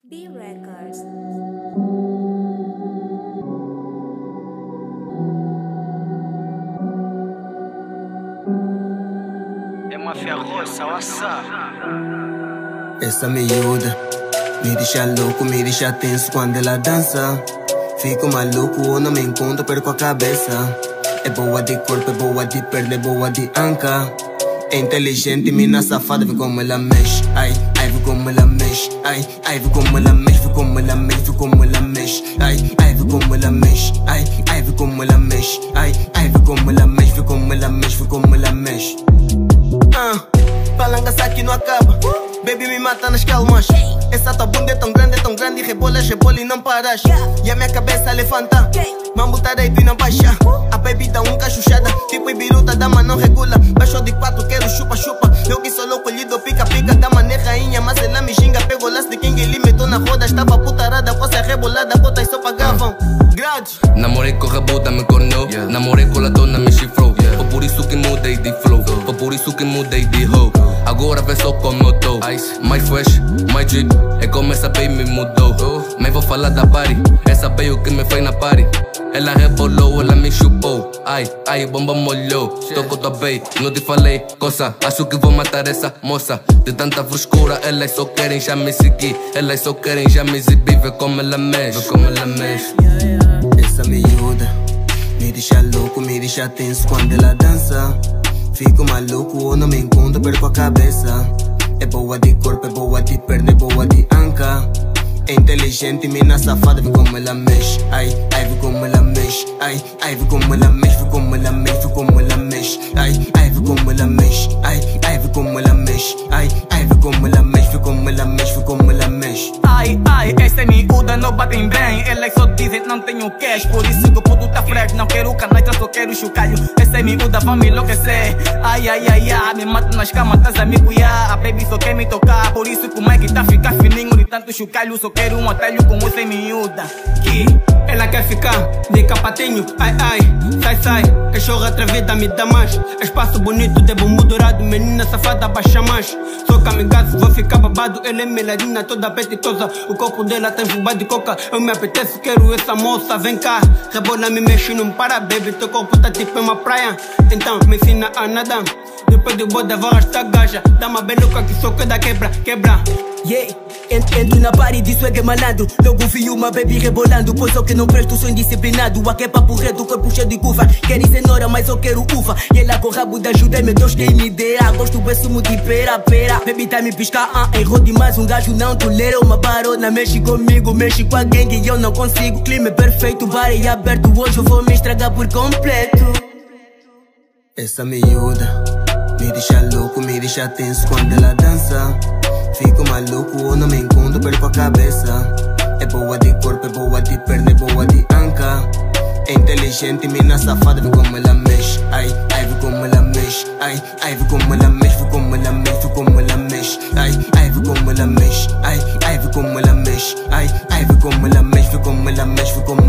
B Records. É máfia roça, waça. Essa miúda me deixa louco, me deixa tenso quando ela dança. Fico maluco ou não me encontro, perco a cabeça. É boa de corpo, é boa de perna, é boa de anca. É inteligente, mina safada, vê como ela mexe. Ai, ai, vê como ela mexe. Ai, ai, vê como ela mexe, vê como ela mexe, vê como ela mexe. Ai, ai, vê como ela mexe. Ai, ai, vê como ela mexe. Ai, ai, vê como ela mexe, vê como ela mexe, vê como ela mexe. Palangaça aqui não acaba. Baby me mata nas calmas. Essa tua bunda é tão grande, rebola e não paras. E a minha cabeça levanta. Mambo tá deito e não baixa. A baby dá cachuchada, tipo biruta, dama não regula. Baixou de 4, quero chupa. Eu que sou louco, lhe dou pica. Dama nem rainha, mas ela me xinga. Pegou laço de King e lhe metou na roda. Estava putarada, você rebolada, botas só pagavam grades. Namorei com a rabuda, me cornou. Namorei com a dona, me chifrou. Foi por isso que mudei de flow. Foi por isso que mudei de hoe. Agora vê só como eu tô. Mais fresh, mais drip. É como essa baby me mudou. Mas vou falar da party. Essa baby o que me fez na party. Ela rebolou, ela me chupou. Ai, ai, bomba molhou. Tô com tua baby, não te falei coisa. Acho que vou matar essa moça. De tanta frescura, elas só querem já me seguir. Elas só querem já me exibir. Vê como ela mexe, vê como ela mexe. Essa miúda me deixa louco, me deixa tenso quando ela dança. Fico maluco ou não me encontro, perco a cabeça. É boa de corpo, é boa de perna, é boa de anca. É inteligente, mina safada, vê como ela mexe. Ai, ai, vê como ela mexe. Ai, ai, vê como ela mexe, vê como ela mexe, vê como ela mexe. Ai, ai, vê como ela mexe. Ai, ai, vê como ela mexe. Ai, ai, vê como ela mexe, vê como ela mexe, vê como ela mexe. Ai, ai, essa é miúda, não batem bem. Elas só dizem que não tenho cash. Por isso que o puto tá fresh. Não quero canastra, só quero chocalho. Essa é miúda, vai me enlouquecer. Ai, ai, ai, ai, me mata nas camas, tás a me cuidar. A baby só quer me tocar. Por isso que o Mike tá ficar fininho de tanto chocalho. Só quero um atalho com essa miúda. Que ela quer ficar de capatinho. Ai, ai, sai, cachorra atrevida me dá mais. Espaço bonito de bumbum dourado. Menina safada, baixa mais. Sou kamikaze, vou ficar babado. Ela é meladina, toda apetitosa. O corpo dela tem fubá de coca. Eu me apetece, quero essa moça. Vem cá, rebola, me mexe, não para, baby. Teu corpo tá tipo uma praia. Então me ensina a nadar. Depois de boda, vou arrastar gaja. Dá uma beluca que só queda quebra. Yeah, entro na party de swag malandro. Logo vi uma baby rebolando. Pois eu que não presto, sou indisciplinado. Aqui é papo reto, corpo cheio de curva. Quero cenoura, mas eu quero uva. E ela com o rabo da ajuda, meu Deus, quem me dera. Gosto bem sumo de pera. Baby tá me piscar, errou demais. Um gajo não tolera uma barona. Mexe comigo, mexe com a gangue e eu não consigo. Clima é perfeito, bar é aberto. Hoje eu vou me estragar por completo. Essa miúda me deixa louco, me deixa tenso quando ela dança. Fico maluco ou não me encontro, perco a cabeça. É boa de corpo, é boa de perna, é boa de anca. É inteligente, mina safada, vê como ela mexe. Ai, ai, vê como ela mexe. Ai, ai, vê como ela mexe, vê como ela mexe, vê como ela mexe. Ai, ai, vê como ela mexe. Ai, ai, vê como ela mexe. Ai, ai, vê como ela mexe, vê como ela mexe, vê como